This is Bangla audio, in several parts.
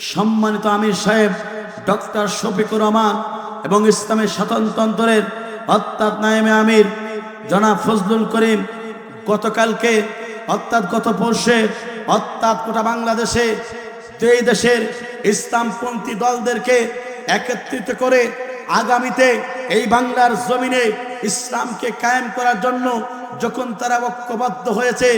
সম্মানিত আমির সাহেব ডক্টর শফিকুর রহমান এবং ইসলামের স্বতন্ত্রের অর্থাৎ নায়েবে আমির জনাব ফজলুল করিম গতকালকে অর্থাৎ গত পরশে অর্থাৎ গোটা বাংলাদেশে এই দেশের ইসলামপন্থী দলদেরকে একত্রিত করে আগামীতে এই বাংলার জমিনে ইসলামকে কায়েম করার জন্য যখন তারা ঐক্যবদ্ধ হয়েছে,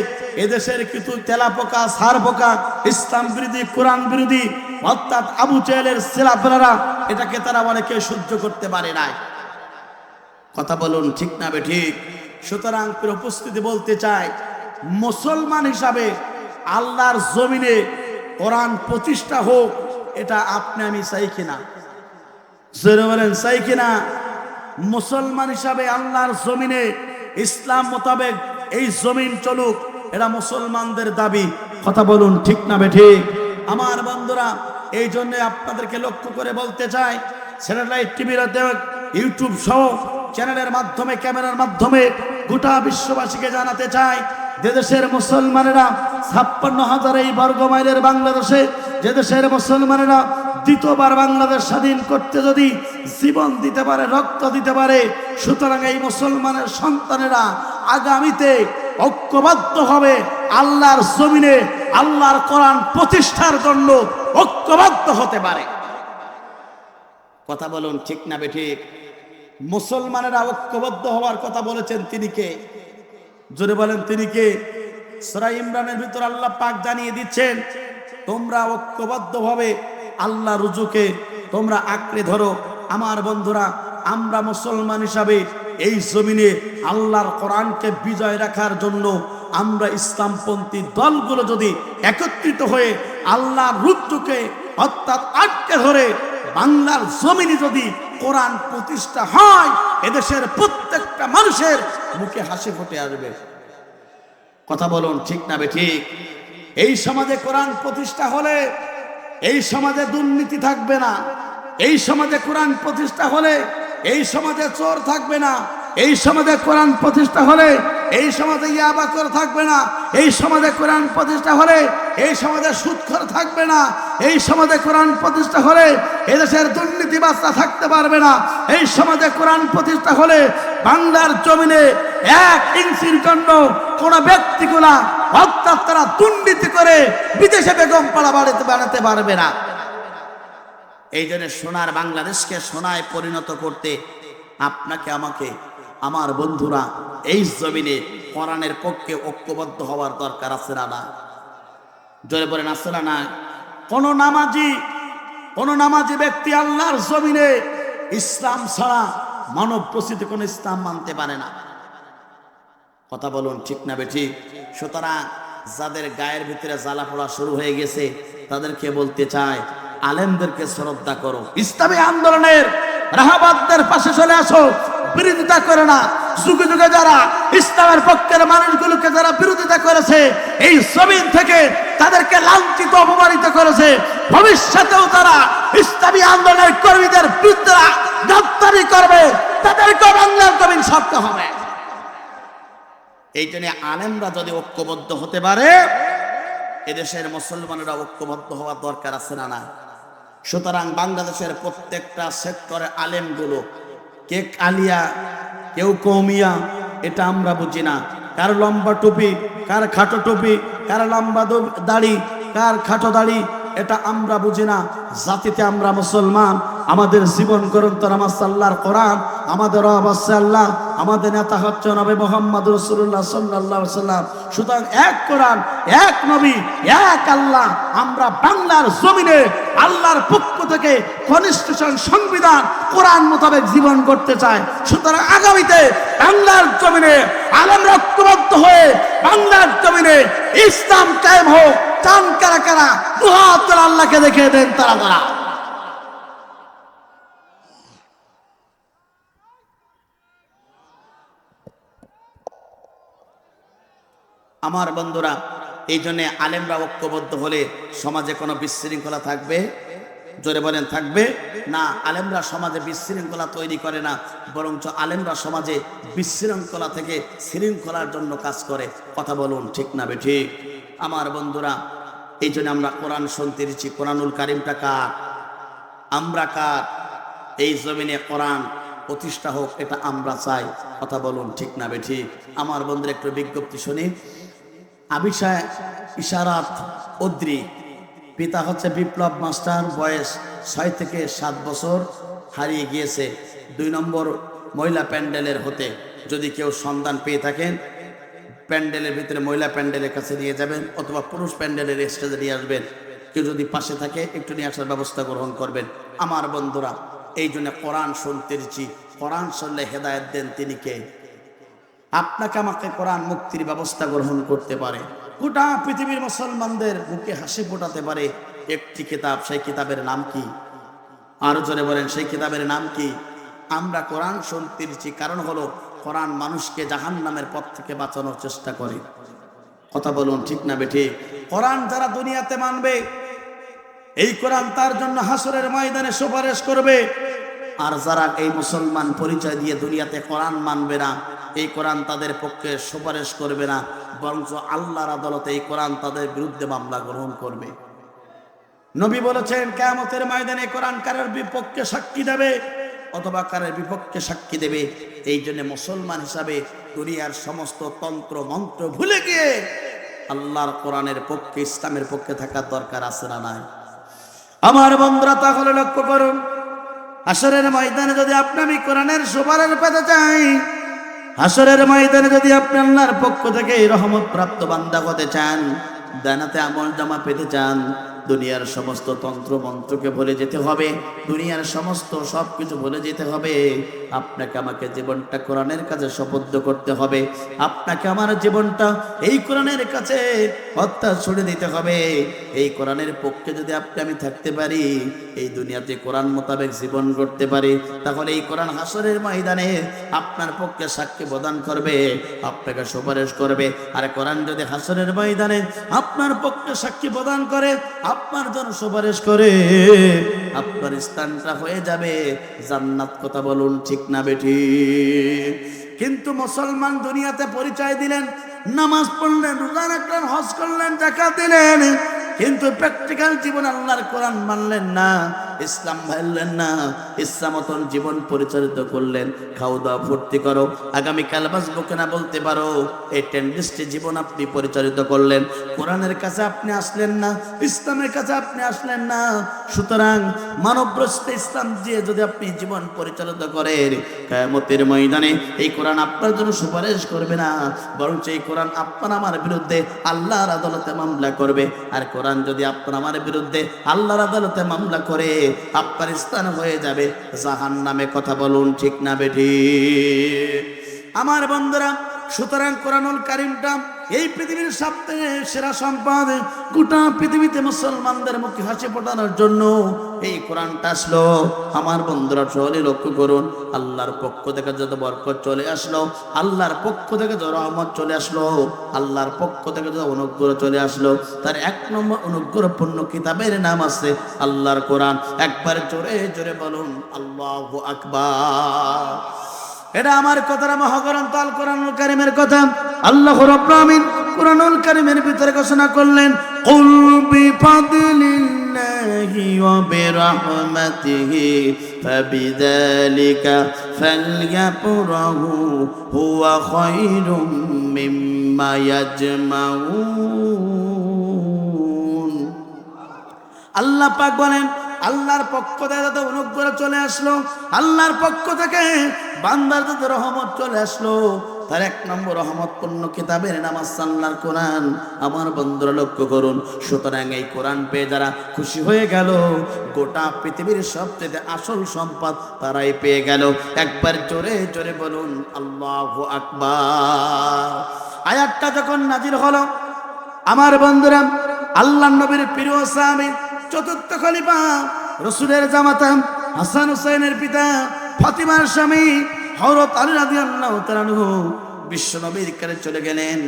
এদেশের কিছু তেলাপোকা সারপোকা ইসলাম বিরোধী কোরআন বিরোধী অর্থাৎ আবু জেহেলের ছেলেপেলেরা এটাকে তারা অনেকে সহ্য করতে পারে নাই। কথা বলুন ঠিক না বেঠিক? সুতরাং উপস্থিতি বলতে চাই, মুসলমান হিসাবে আল্লাহর জমিনে কোরআন প্রতিষ্ঠা হোক, এটা আপনি আমি চাই কিনা? জোরে বলেন চাই কিনা? মুসলমান হিসাবে আল্লাহর জমিনে ইসলাম মোতাবেক এই জমিন চলুক, এটা মুসলমানদের দাবি। কথা বলুন ঠিক না বেঠিক? আমার বন্ধুরা, এই জন্য আপনাদেরকে লক্ষ্য করে বলতে চাই, স্যাটেলাইট টিভির ইউটিউব সহ চ্যানেলের মাধ্যমে ক্যামেরার মাধ্যমে গোটা বিশ্ববাসীকে জানাতে চাই, যে দেশের মুসলমানেরা 56,000 এই বর্গ মাইলের বাংলাদেশে, যে দেশের মুসলমানেরা দ্বিতীয়বার বাংলাদেশ স্বাধীন করতে যদি জীবন দিতে পারে, রক্ত দিতে পারে, সুতরাং এই মুসলমানের সন্তানেরা আগামীতে ঐক্যবদ্ধ হবে আল্লাহর জমিনে আল্লাহর কোরআন প্রতিষ্ঠার জন্য ঐক্যবদ্ধ হতে পারে। কথা বলুন ঠিক না বেঠিক? মুসলমানেরা ঐক্যবদ্ধ হওয়ার কথা বলেছেন, তিনি কে? জোরে বলেন তিনি কে? সূরা ইমরানের ভিতর আল্লাহ পাক জানিয়ে দিচ্ছেন, তোমরা ঐক্যবদ্ধভাবে আল্লাহ রুজুকে তোমরা আঁকড়ে ধরো। আমার বন্ধুরা, আমরা মুসলমান হিসাবে এই জমিনে আল্লাহর কোরআনকে বিজয় রাখার জন্য আমরা ইসলামপন্থী দলগুলো যদি একত্রিত হয়ে আল্লাহর রুজুকে অর্থাৎ আঁকড়ে ধরে বাংলার জমিনে যদি কোরআন প্রতিষ্ঠা হয়, এদেশের প্রত্যেকটা মানুষের মুখে হাসি ফুটে আসবে। কথা বলুন ঠিক না বেঠিক? এই সমাজে কোরআন প্রতিষ্ঠা হলে এই সমাজে দুর্নীতি থাকবে না। এই সমাজে কোরআন প্রতিষ্ঠা হলে এই সমাজে চোর থাকবে না। এই সমাজে কোরআন প্রতিষ্ঠা হলে এই সমাজে ইয়াবাকর থাকবে না। এই সমাজে কোরআন প্রতিষ্ঠা হলে এই সমাজে সুদখোর থাকবে না। এই সমাজে কোরআন প্রতিষ্ঠা হলে এদেশের দুর্নীতিবাজরা থাকতে পারবে না। এই সমাজে কোরআন প্রতিষ্ঠা হলে বাংলার জমিনে 1 ইঞ্চির জন্য কোন ব্যক্তিগুলা অর্থাৎ তারা দুর্নীতি করে বিদেশে বেগম পাড়া বানাতে পারবে না। এই জন্য সোনার বাংলাদেশকে সোনায় পরিণত করতে আপনাকে আমাকে, আমার বন্ধুরা, এই জমিনে কোরআনের পক্ষে ঐক্যবদ্ধ হওয়ার দরকার আছে না? জোরে বলেন আছে না? কোন নামাজি ব্যক্তি আল্লাহর জমিনে ইসলাম ছাড়া মানব প্রসিদ্ধ কোন ইসলাম মানতে পারে না। কথা বলুন ঠিক না বেঠিক? সুতরাং যাদের গায়ের ভিতরে জ্বালা পোড়া শুরু হয়ে গেছে তাদেরকে বলতে চাই, আলেমদেরকে শ্রদ্ধা করো, ইসলামী আন্দোলনের রাহাবাতদের পাশে চলে আসো, বিরোধিতা করে না। যুগে যুগে যারা ইসলামের পক্ষের মানুষগুলোকে যারা বিরোধিতা করেছে, এই জমিন থেকে তাদেরকে লাঞ্ছিত অপমানিত করেছে, ভবিষ্যতেও তারা ইসলামী আন্দোলনের কর্মীদের বিরুদ্ধে গ্রেফতারি করবে, তাদেরকে বাংলার জমিন শক্ত হবে। এই জন্য আলেমরা যদি ঐক্যবদ্ধ হতে পারে, এদেশের মুসলমানেরা ঐক্যবদ্ধ হওয়ার দরকার আছে না? সুতরাং বাংলাদেশের প্রত্যেকটা সেক্টরে আলেমগুলো, কে আলিয়া কেউ কৌমিয়া, এটা আমরা বুঝি না। কার লম্বা টুপি, কার খাটো টুপি, কার লম্বা দাড়ি, কার খাটো দাড়ি, এটা আমরা বুঝি না। জাতিতে আমরা মুসলমান, আমাদের জীবন গ্রন্থ আল্লাহর কোরআন, আমাদের রব হচ্ছে আল্লাহ, আমাদের নেতা হচ্ছে নবী মুহাম্মদ রাসূলুল্লাহ সাল্লাল্লাহু আলাইহি ওয়াসাল্লাম। সুতরাং এক কোরআন, এক নবী, এক আল্লাহ। আমরা বাংলার জমিনে আল্লাহর পক্ষ থেকে কনস্টিটিউশন সংবিধান কোরআন মোতাবেক জীবন করতে চাই। সুতরাং আগামীতে বাংলার জমিনে আলেমরা ঐক্যবদ্ধ হয়ে বাংলার জমিনে ইসলাম কায়েম হোক। চান কারা কারা? দুহাত করে আল্লাহকে দেখিয়ে দেন তারা তারা। আমার বন্ধুরা, এই জন্য আলেমরা ঐক্যবদ্ধ হলে সমাজে কোনো বিশৃঙ্খলা থাকবে? জোরে বলেন থাকবে না? আলেমরা সমাজে বিশৃঙ্খলা তৈরি করে না, বরঞ্চ আলেমরা সমাজে বিশৃঙ্খলা থেকে শৃঙ্খলার জন্য কাজ করে। কথা বলুন ঠিক না বেঠিক? আমার বন্ধুরা, এই জন্য আমরা কোরআন শুনতে দিচ্ছি। কোরআনুল কারিমটা কার? আমরা কার? এই জমিনে কোরআন প্রতিষ্ঠা হোক, এটা আমরা চাই। কথা বলুন ঠিক না বেঠিক? আমার বন্ধুরা একটু বিজ্ঞপ্তি শুনি। আবিশা ইশারাত উদ্রি, পিতা হচ্ছে বিপ্লব মাস্টার, বয়স 6 থেকে 7 বছর, হারিয়ে গিয়েছে 2 নম্বর মহিলা প্যান্ডেলের হতে। যদি কেউ সন্ধান পেয়ে থাকেন, প্যান্ডেলের ভিতরে মহিলা প্যান্ডেলের কাছে নিয়ে যাবেন, অথবা পুরুষ প্যান্ডেলের স্টেজে নিয়ে আসবেন। কেউ যদি পাশে থাকে একটু নিয়ে আসার ব্যবস্থা গ্রহণ করবেন। আমার বন্ধুরা, এই জন্য কোরআন শুনতে দিচ্ছি। কোরআন শুনলে হেদায়েত দেন তিনি কে? আপনাকে আমাকে কোরআন মুক্তির ব্যবস্থা গ্রহণ করতে পারে, গোটা পৃথিবীর মুসলমানদের বুকে হাসি ফোটাতে পারে একটি কিতাব। সেই কিতাবের নাম কি? আরো জোরে বলেন, সেই কিতাবের নাম কি? আমরা কোরআন শুনতে দিচ্ছি, কারণ হলো কোরআন মানুষকে জাহান্নামের পথ থেকে বাঁচানোর চেষ্টা করে। কথা বলুন ঠিক না বেঠিক? কোরআন যারা দুনিয়াতে মানবে, এই কোরআন তার জন্য হাসরের ময়দানে সুপারিশ করবে। আর যারা এই মুসলমান পরিচয় দিয়ে দুনিয়াতে কোরআন মানবে না, এই কোরআন তাদের পক্ষে সুপারিশ করবে না, বরঞ্চ আল্লাহর আদালতে এই কোরআন তাদের বিরুদ্ধে মামলা গ্রহণ করবে। নবী বলেছেন, কিয়ামতের ময়দানে কোরআন কারের বিপক্ষে সাক্ষী দেবে অথবা কারের বিপক্ষে সাক্ষী দেবে। এই জন্য মুসলমান হিসাবে দুনিয়ার সমস্ত তন্ত্র মন্ত্র ভুলে গিয়ে আল্লাহর কোরআনের পক্ষে, ইসলামের পক্ষে থাকার দরকার আছে না নাই? আমার বন্ধুরা, তাহলে লক্ষ্য করুন, হাসরের ময়দানে যদি আপনি আমি কোরআনের সুপারিশ পেতে চাই, হাসরের ময়দানে যদি আপনি আল্লাহর পক্ষ থেকে রহমত প্রাপ্ত বান্দা হতে চান, জান্নাতে আমল জমা পেতে চান, দুনিয়ার সমস্ত তন্ত্র মন্ত্রকে ভুলে যেতে হবে, দুনিয়ার সমস্ত সবকিছু ভুলে যেতে হবে। আপনাকে আমাকে জীবনটা কোরআনের কাছে সুবদ্ধ করতে হবে। আপনাকে আমার জীবনটা এই কোরআনের কাছে হত্যা ছুড়ে দিতে হবে। এই কোরআনের পক্ষে যদি আপনি আমি থাকতে পারি, এই দুনিয়াতে কোরআন মোতাবেক জীবন গড়তে পারি, তাহলে এই কোরআন হাসরের ময়দানে আপনার পক্ষে সাক্ষী প্রদান করবে, আপনাকে সুপারিশ করবে। আর কোরআন যদি হাসরের ময়দানে আপনার পক্ষে সাক্ষী প্রদান করে, আপনার জন্য সুপারিশ করে, আপনার স্থানটা হয়ে যাবে জান্নাত। কথা বলুন ঠিক না বেঠিক? কিন্তু মুসলমান দুনিয়াতে পরিচয় দিলেন, নামাজ পড়লেন, রোজা রাখলেন, হজ করলেন, যাকাত দিলেন, কিন্তু প্র্যাকটিক্যাল জীবন আল্লাহর কোরআন মানলেন না, ইসলাম মানলেন না, ইচ্ছা মতন জীবন পরিচালিত করলেন। খাও দাও ফুর্তি করো, আগামীকাল বাঁচবো কিনা বলতে পারো, এই টেন্ডিস্টে জীবন আপনি পরিচালিত করলেন। কোরআনের কাছে আপনি আসলেন না, ইসলামের কাছে আপনি আসলেন না। সুতরাং মানবরচিত ইসলাম দিয়ে যদি আপনি জীবন পরিচালিত করেন, কিয়ামতের ময়দানে এই কোরআন আপনার জন্য সুপারিশ করবে না, বরঞ্চ এই কোরআন আপনার আমার বিরুদ্ধে আল্লাহর আদালতে মামলা করবে। আর কোরআন যদি আপনার আমার বিরুদ্ধে আল্লাহর আদালতে মামলা করে, আপনার স্থান হয়ে যাবে জাহান্নামে। কথা বলুন ঠিক না বেঠিক? আমার বন্ধুরা, সুতরাং কোরআনুল কারীমটা এই পৃথিবীর সবথেকে সেরা সম্পদ। গোটা পৃথিবীতে মুসলমানদের মুখে হাসি ফোটানোর জন্য এই কোরআনটা আসলো। আমার বন্ধুরা, সকলে লক্ষ্য করুন, আল্লাহর পক্ষ থেকে যত বরকত চলে আসলো, আল্লাহর পক্ষ থেকে যত রহমত চলে আসলো, আল্লাহর পক্ষ থেকে যত অনুগ্রহ চলে আসলো, তার 1 নম্বর অনুগ্রহপূর্ণ কিতাবের নাম আছে আল্লাহর কোরআন। একবার জোরে জোরে বলুন আল্লাহু আকবার। এটা আমার কথা না, মহাগ্রন্থ আল কোরআনুল কারীমের কথা। আল্লাহ রাব্বুল আমিন কোরআনুল কারীমের ভিতরে ঘোষণা করলেন, কুল বিফাদলিল্লাহি ওয়া বিরহমাতিহি ফাবিযালিকা ফালইফরাহু হুয়া খায়রুম মিম্মা ইয়াজমাউন। আল্লাহ পাক বলেন, আল্লাহর পক্ষ থেকে যত অনুগ্রহ চলে আসলো, আল্লাহর পক্ষ থেকে বান্দার যত রহমত চলে আসলো, তার 1 নম্বর রহমতপূর্ণ কিতাবের নাম আল্লাহর কোরআন। আমার বন্ধুরা লক্ষ্য করুন, সুতরাং এই কোরআন পেয়ে যারা খুশি হয়ে গেল, গোটা পৃথিবীর সবচেয়ে আসল সম্পদ তারাই পেয়ে গেল। একবার জোরে জোরে বলুন আল্লাহু আকবার। আয়াতটা যখন নাজিল হলো, আমার বন্ধুরা, আল্লাহর নবীর প্রিয় সাহাবী, চতুর্থ খলিফা, রাসূলের জামাতা, হাসান হুসাইনের পিতা, ফাতিমার স্বামী হযরত আলী রাদিয়াল্লাহু তাআলা আনহু বিশ্বনবীর কাছে চলে গেলেন।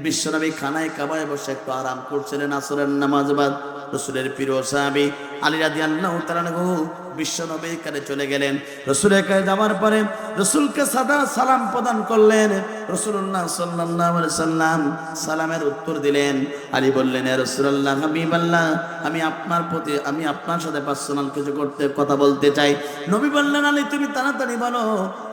বিশ্বনবী খানায় কাবায় বসে একটু আরাম করছিলেন আসরের নামাজ বাদ। রাসূলের প্রিয় সাহাবী আলী রাদিয়াল্লাহু তাআলা আনহু বিশ্ব নবীর কাছে চলে গেলেন। রাসূলের কাছে যাওয়ার পরে রাসূলকে সাদা সালাম প্রদান করলেন। রাসূলুল্লাহ সাল্লাল্লাহু আলাইহি সাল্লাম সালামের উত্তর দিলেন। আলী বললেন, ইয়া রাসূলুল্লাহ হাবিবাল্লাহ, আমি আপনার সাথে পার্সোনাল কিছু কথা বলতে চাই। নবী বললেন, আলী তুমি তাড়াতাড়ি বলো।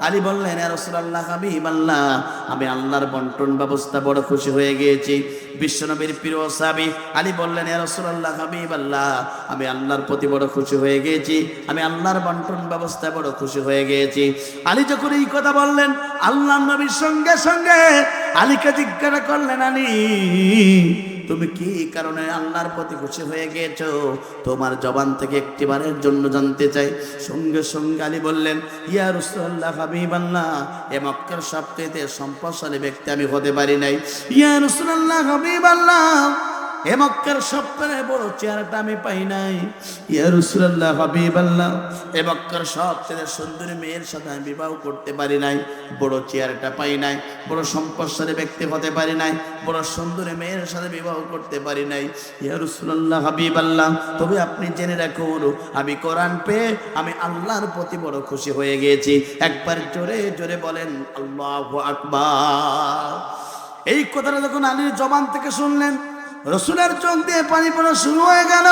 আলী বললেন, ইয়া রাসূলুল্লাহ হাবিবাল্লাহ, আমি আল্লাহর বন্টন ব্যবস্থা বড় খুশি হয়ে গিয়েছি। বিশ্বনবীর প্রিয় সাহাবী আলী বললেন, ইয়া রাসূলুল্লাহ হাবিবাল্লাহ, আমি আল্লাহর প্রতি বড় খুশি হয়ে গিয়েছি, আমি আল্লাহর বন্টন ব্যবস্থায় বড় খুশি হয়ে গিয়েছি। আলী যখন এই কথা বললেন, আল্লাহর নবীর সঙ্গে সঙ্গে আলীকে জিজ্ঞাসা করলেন, আলী তুমি কি কারণে আল্লাহর প্রতি খুশি হয়ে গিয়েছো? তোমার জবান থেকে একটিবারের জন্য জানতে চাই। সঙ্গে সঙ্গে আলী বললেন, ইয়া রাসূলুল্লাহ হাবিবাল্লাহ, এ মক্কার সবচেয়ে সম্পদশালী ব্যক্তি আমি হতে পারি নাই। ইয়া রাসূলুল্লাহ হাবিবাল্লাহ, এ মক্কার সবচেয়ে বড় চেহারাটা আমি পাই নাই। ইয়া রাসূলুল্লাহ হাবিবাল্লাহ, এ মক্কার সবচেয়ে সুন্দরী মেয়ের সাথে আমি বিবাহ করতে পারি নাই, বড় চেহারাটা পাই নাই, বড় সম্পদশালী ব্যক্তি হতে পারি নাই, বড় সুন্দরী মেয়ের সাথে বিবাহ করতে পারি নাই। ইয়া রাসূলুল্লাহ হাবিবাল্লাহ, তবে আপনি জেনে রাখুন, আমি কোরআন পেয়ে আমি আল্লাহর প্রতি বড় খুশি হয়ে গিয়েছি। একবার জোরে জোরে বলেন আল্লাহু আকবার। এই কথাটা যখন আলীর জবান থেকে শুনলেন, রসুলের চোখ দিয়ে পানি পড়া শুরু হয়ে গেল।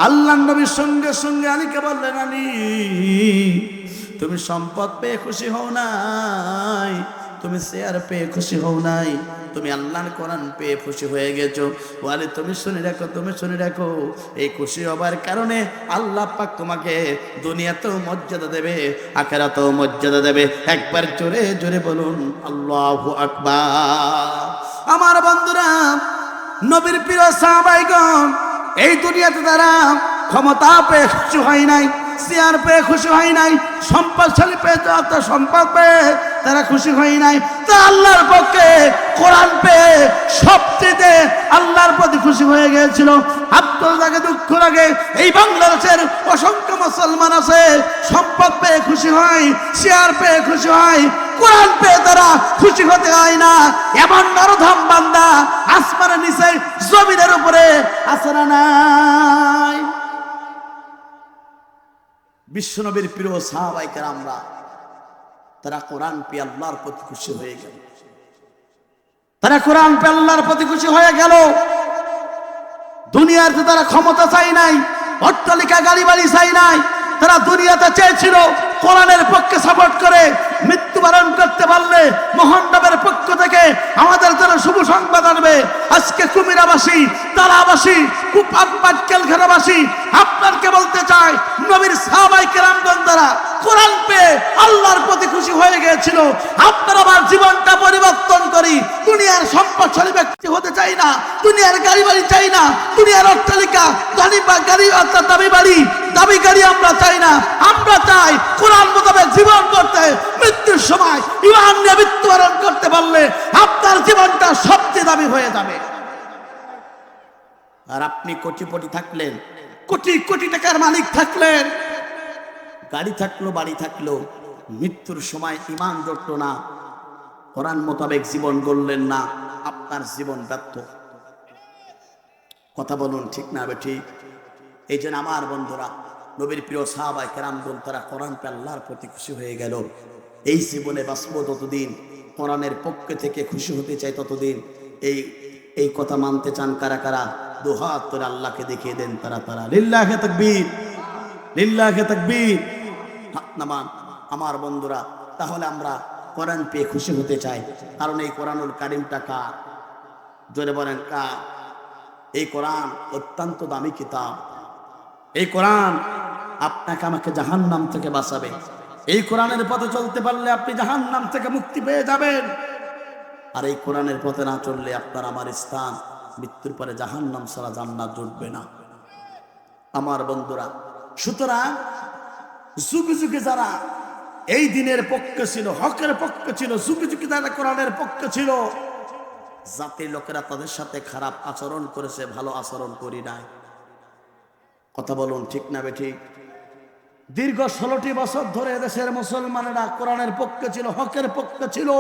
আল্লাহর নবীর সঙ্গে সঙ্গে আলীকে বললেন, আলী তুমি সম্পদ পেয়ে খুশি হও নাই, তুমি চেয়ার পেয়ে খুশি হও নাই, তুমি আল্লাহর কোরআন পেয়ে খুশি হয়ে গেছো। ও আলী তুমি শুনে রাখো, তুমি শুনে রাখো, এই খুশি হবার কারণে আল্লাহ পাক তোমাকে দুনিয়াতেও মর্যাদা দেবে, আখিরাতেও মর্যাদা দেবে। একবার জোরে জোরে বলুন আল্লাহু আকবার। আমার বন্ধুরা, নবীর প্রিয় সাহাবাইগণ, এই দুনিয়াতে তারা ক্ষমতা পেয়ে খুশি হয় নাই, চেয়ার পেয়ে খুশি হয় নাই, সম্পদশালী পেয়ে সম্পদ পেয়ে তারা খুশি হয় নাই, তা আল্লাহর পক্ষে কোরআন পেয়ে সবচেয়ে আল্লাহর প্রতি খুশি হয়ে গিয়েছিল। আত্মীয় লাগে, দুঃখ লাগে, এই বাংলাদেশের অসংখ্য মুসলমান আছে, সম্পদ পেয়ে খুশি হয়, চেয়ার পেয়ে খুশি হয়, কোরআন পেয়ে তারা খুশি হতে হয় না। এমন নরধম বান্দা আসমানের নিচে জমিনের উপরে আছে না নাই? বিশ্বনবীর প্রিয় সাহাবায়ে কেরামরা তারা কোরআন পেয়ে আল্লাহর প্রতি খুশি হয়ে গেল। তারা কোরআন পেয়ে আল্লাহর প্রতি খুশি হয়ে গেল। দুনিয়াতে তারা ক্ষমতা চাই নাই, অট্টালিকা গাড়ি বাড়ি চাই নাই, তারা দুনিয়াতে চেয়েছিল কোরআনের পক্ষে সাপোর্ট করে মৃত্যুবরণ করতে পারলে মহানবীর পক্ষ থেকে আমাদের জন্য শুভ সংবাদ আসবে। আজকে কুমিরাবাসী, তারাবাসী, কুপাটকেলখানাবাসী আপনাকে বলতে চাই, নবীর সাহাবায়ে কেরামগণ তারা কোরআন পেয়ে আল্লাহর প্রতি খুশি হয়ে গিয়েছিল। আপনারা আমার জীবনটা পরিবর্তন করি, দুনিয়ার সম্পদশালী ব্যক্তি হতে চাই না, দুনিয়ার গাড়ি বাড়ি চাই না, দুনিয়ার অট্টালিকা গাড়ি অর্থাৎ দামি বাড়ি দামি গাড়ি আমরা চাই না। আমরা চাই কোরআন মোতাবেক জীবন করতে, মৃত্যুর সময় ঈমান নিয়ে মৃত্যুবরণ করতে পারলে আপনার জীবনটা সবচেয়ে দামি হয়ে যাবে। আর আপনি কোটিপতি থাকলেন, কোটি কোটি টাকার মালিক থাকলেন, গাড়ি থাকলো, বাড়ি থাকলো, মৃত্যুর সময় ঈমান জড়তো না, কোরআন মোতাবেক জীবন গড়লেন না, আপনার জীবন ব্যর্থ। কথা বলুন ঠিক না বেঠিক? এই জন্য আমার বন্ধুরা, নবীর প্রিয় সাহাবায়ে কেরামগণ তারা কোরআন পেয়ে আল্লাহর প্রতি খুশি হয়ে গেল। এই জীবনে বাঁচব ততদিন, কোরআনের পক্ষে থেকে খুশি হতে চাই ততদিন। এই কথা মানতে চান কারা কারা? দুহাত করে আল্লাহকে দেখিয়ে দেন তারা তারা। লিল্লাহে তাকবীর, লিল্লাহে তাকবীর। হাত নামান আমার বন্ধুরা। তাহলে আমরা কোরআন পেয়ে খুশি হতে চাই, কারণ এই কোরআনুল কারীমটা কার? জোরে বলেন কার? এই কোরআন অত্যন্ত দামি কিতাব। এই কোরআন আপনাকে আমাকে জাহান্নাম থেকে বাঁচাবে। এই কোরআনের পথে চলতে পারলে আপনি জাহান্নাম থেকে মুক্তি পেয়ে যাবেন। আর এই কোরআনের পথে না চললে আপনার আমার স্থান মৃত্যুর পরে জাহান্নাম ছাড়া জান্নাত জুটবে না আমার বন্ধুরা। সুতরাং যুগে যুগে যারা এই দিনের পক্ষে ছিল, হকের পক্ষে ছিল, যুগে যুগে যারা কোরআনের পক্ষে ছিল, জাতির লোকেরা তাদের সাথে খারাপ আচরণ করেছে, ভালো আচরণ করি নাই। কথা বলুন ঠিক না বেঠিক? দীর্ঘ 16টি বছর ধরে দেশের মুসলমানেরা কোরআনের পক্ষে ছিল, হকের পক্ষে ছিল।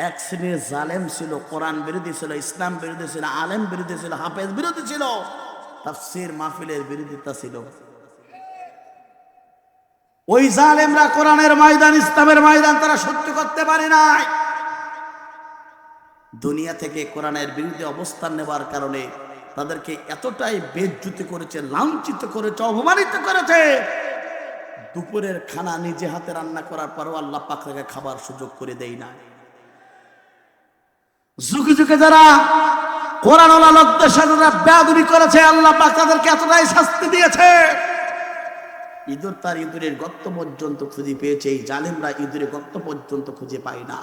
এক শ্রেণীর জালেম ছিল, কোরআন বিরোধী ছিল, ইসলাম বিরোধী ছিল, আলেম বিরোধী ছিল, হাফেজ বিরোধী ছিল, তাফসীর মাহফিলের বিরোধিতা ছিল। ওই জালেমরা কোরআনের ময়দান, ইসলামের ময়দান তারা সহ্য করতে পারে নাই। দুনিয়া থেকে কোরআনের বিরুদ্ধে অবস্থান নেবার কারণে তাদেরকে এতটাই বেজ্জতি করেছে, লাঞ্ছিত করেছে, অপমানিত করেছে। দুপুরের খানা নিজে হাতে রান্না করার পরও আল্লাহ পাক তাকে খাবার সুযোগ করে দেয় না। যুগে যুগে যারা কোরআনওয়ালা লোকদের সাথে বেয়াদবি করেছে, আল্লাহ পাক তাদেরকে এতটাই শাস্তি দিয়েছে। ইঁদুর তার ইঁদুরের গর্ত পর্যন্ত খুঁজে পেয়েছে, এই জালেমরা ইঁদুরের গর্ত পর্যন্ত খুঁজে পায় না।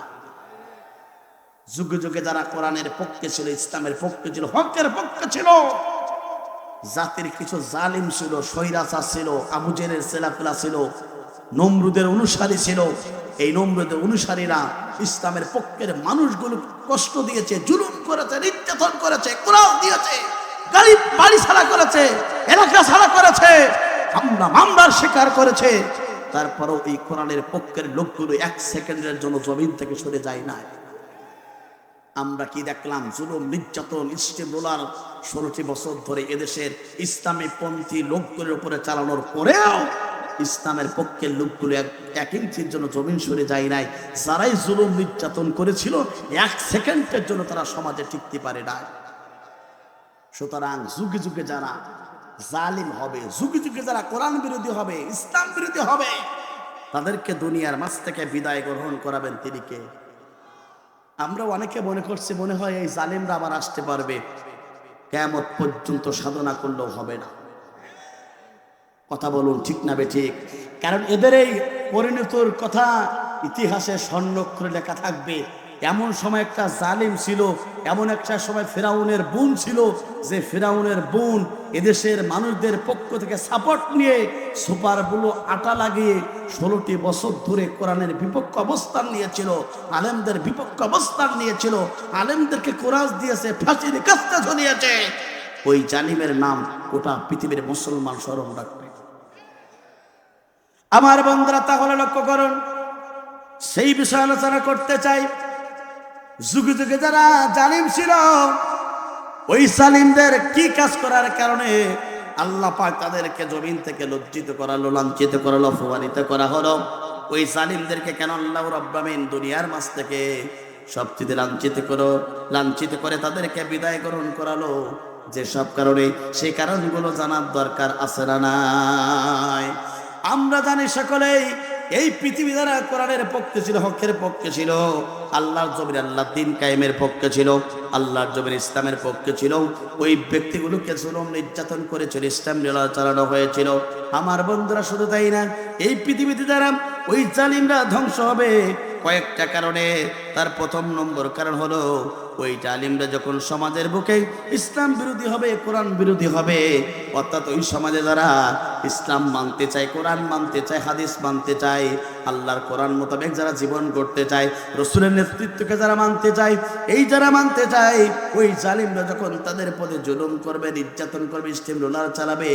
যুগে যুগে যারা কোরআনের পক্ষে ছিল, ইসলামের পক্ষে ছিল, হকের পক্ষে ছিল, জাতির কিছু জালিম ছিল, স্বৈরাচার ছিল, আবু জেহেলের ছেলেপেলা ছিল, নমরুদের অনুসারী ছিল। এই নমরুদের অনুসারীরা ইসলামের পক্ষের মানুষগুলো কষ্ট দিয়েছে, জুলুম করেছে, নির্যাতন করেছে, কোরআন দিয়েছে, গাড়ি বাড়ি ছাড়া করেছে, এলাকা ছাড়া করেছে, মামলার শিকার করেছে। তারপরও এই কোরআনের পক্ষের লোকগুলো এক সেকেন্ডের জন্য জমিন থেকে সরে যায় না। আমরা কি দেখলাম? জুলুম, নির্যাতন, স্টিম রোলার 16টি বছর ধরে এদেশের ইসলামী পন্থী লোকগুলোর উপরে চালানোর পরেও ইসলামের পক্ষের লোকগুলো এক ইঞ্চির জন্য জমিন সরে যায় নাই। যারাই জুলুম নির্যাতন করেছিল, এক সেকেন্ডের জন্য তারা সমাজে টিকতে পারে না। সুতরাং যুগে যুগে যারা জালিম হবে, যুগে যুগে যারা কোরআন বিরোধী হবে, ইসলাম বিরোধী হবে, তাদেরকে দুনিয়ার মাঝ থেকে বিদায় গ্রহণ করাবেন তিনি কে? আমরা অনেকে মনে করছি, মনে হয় এই জালিমরা আবার আসতে পারবে, কিয়ামত পর্যন্ত সাধনা করলেও হবে না। কথা বলুন, ঠিক না বেঠিক? কারণ এদের এই পরিণতির কথা ইতিহাসে স্বর্ণাক্ষরে লেখা থাকবে। এমন সময় একটা জালিম ছিল, এমন একটা সময় ফিরাউনের বোন ছিল, যে ফিরাউনের বোন এদেশের মানুষদের পক্ষ থেকে সাপোর্ট নিয়ে সুপারগুলো আটা লাগিয়ে 16টি বছর ধরে কোরআনের বিপক্ষে অবস্থান নিয়েছিল, আলেমদের বিপক্ষে অবস্থান নিয়েছিল, আলেমদেরকে কোরআন দিয়েছে, ফাঁসির কাস্তে ঝুলিয়েছে। ওই জালিমের নাম গোটা পৃথিবীর মুসলমান স্মরণ রাখবে। আমার বন্ধুরা, তাহলে লক্ষ্য করুন, সেই বিষয়ে আলোচনা করতে চাই। যুগে যুগে যারা জালিম ছিল, ওই জালিমদের কি কাজ করার কারণে আল্লাহ পাক তাদেরকে জমিন থেকে লজ্জিত করালো, লাঞ্ছিত করালো, অপমানিত করা হলো। ওই জালিমদেরকে কেন আল্লাহ রাব্বুল আমিন দুনিয়ার মাঝ থেকে সবচেয়ে লাঞ্ছিত করে তাদেরকে বিদায় গ্রহণ করালো? যে সব কারণে, সেই কারণগুলো জানার দরকার আছে না নাই? আমরা জানি সকলেই, এই পৃথিবী দ্বারা কোরআনের পক্ষে ছিল, হকের পক্ষে ছিল, আল্লাহর জমির, আল্লাহর দ্বীন কায়েমের পক্ষে ছিল, আল্লাহর জমির ইসলামের পক্ষে ছিল, ওই ব্যক্তিগুলোকে জুলুম নির্যাতন করেছিল, ইসলাম লীলা চালানো হয়েছিল। আমার বন্ধুরা, শুধু তাই না, এই পৃথিবীতে দ্বারা ওই জালিমরা ধ্বংস হবে কয়েকটা কারণে। তার প্রথম নম্বর কারণ হলো, ওই জালিমরা যখন সমাজের বুকে ইসলাম বিরোধী হবে, কোরআন বিরোধী হবে, অর্থাৎ ওই সমাজে যারা ইসলাম মানতে চায়, কোরআন মানতে চায়, হাদিস মানতে চায়, আল্লাহর কোরআন মোতাবেক যারা জীবন করতে চায়, রসুলের নেতৃত্বকে যারা মানতে চায়, এই যারা মানতে চায়, ওই জালিমরা যখন তাদের পদে জুলুম করবে, নির্যাতন করবে, স্টিম রোলার চালাবে,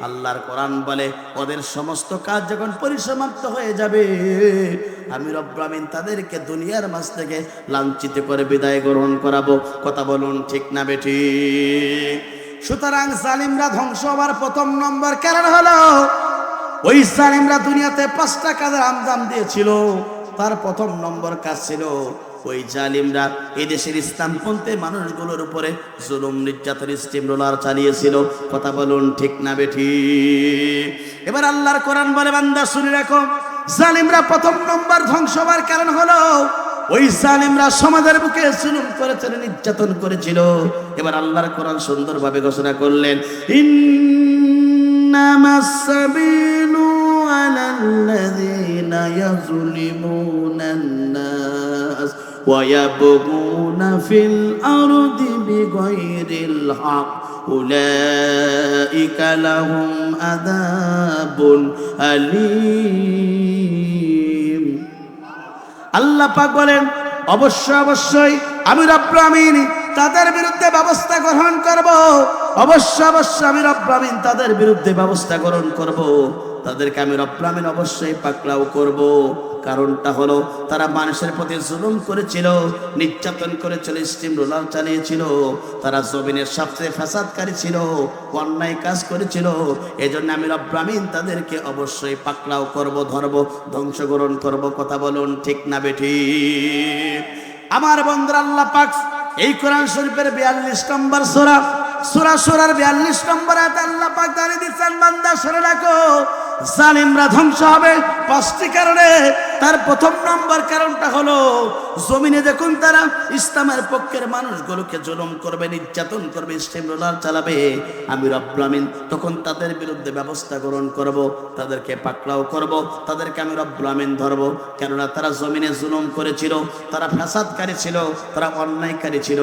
আল্লাহর কোরআন বলে ওদের সমস্ত কাজ যখন পরিসমাপ্ত হয়ে যাবে, আমি রব্বুল আমিন তাদেরকে দুনিয়ার মাঝ থেকে লাঞ্ছিত করে বিদায় গ্রহণ করাবো। কথা বলুন, ঠিক না বেঠিক? সুতরাং জালিমরা ধ্বংস হওয়ার প্রথম নম্বর কারণ হলো, ওই জালিমরা দুনিয়াতে 5টা কাজের আঞ্জাম দিয়েছিল। তার প্রথম নম্বর কাজ ছিল, ওই জালিমরা এদেশের ইসলামপন্থী মানুষগুলোর উপরে জুলুম, নির্যাতন, স্টিম রোলার চালিয়েছিল। কথা বলুন, ঠিক না বেঠিক? এবার আল্লাহর কোরআন বলে, বান্দা শুনে রাখো, জালিমরা প্রথম নম্বর ধ্বংস হওয়ার কারণ হলো, ওই জালিমরা সমাজের বুকে জুলুম করেছিল, নির্যাতন করেছিল। এবার আল্লাহর কোরআন সুন্দরভাবে ঘোষণা করলেন, ইন্নামাস সাবিলু আলাল্লাযীনা ইয়াযলিমুনান নাস ওয়া ইয়াবগুনা ফিল আরদি বিগাইরিল হক উলাইকা লাহুম আযাবুন আলীম। আল্লাহ পাক বলেন, অবশ্যই আমি রব্বুল আমিন তাদের বিরুদ্ধে ব্যবস্থা গ্রহণ করব। অবশ্যই আমি রব্বুল আমিন তাদের বিরুদ্ধে ব্যবস্থা গ্রহণ করব। তাদেরকে আমি রব্বুল আমিন অবশ্যই পাকড়াও করব। কারণটা হলো তারা মানুষের প্রতি জুলুম করেছিল, নির্যাতন করেছিল, স্টিম রোলার চালিয়েছিল, তারা জমিনের সবচেয়ে ফাসাদকারী ছিল, অন্যায় কাজ করেছিল। এজন্য আমি রব্বুল আমিন তাদেরকে অবশ্যই পাকড়াও করব, ধরব, ধ্বংসগ্রহণ করব। কথা বলুন ঠিক না বেঠিক? আমার বন্ধুরা, আল্লাহ পাক এই কোরআন শরীফের 42 নম্বর সূরা সূরার 42 নম্বর আয়াতে আল্লাহ পাক জানিয়ে দিচ্ছেন, বান্দা শুনে রাখো, জালিমরা ধ্বংস হবে 5টি কারণে। তার প্রথম নম্বর কারণটা হলো, জমিনে যখন তারা ইসলামের পক্ষের মানুষগুলোকে জুলুম করবে, নির্যাতন করবে, স্টিম রোলার চালাবে, আমি রব্বুল আমিন তখন তাদের বিরুদ্ধে ব্যবস্থা গ্রহণ করব, তাদেরকে পাকড়াও করব, তাদেরকে আমি রব্বুল আমিন ধরব। কেননা তারা জমিনে জুলুম করেছিল, তারা ফাসাদকারী ছিল, তারা অন্যায়কারী ছিল।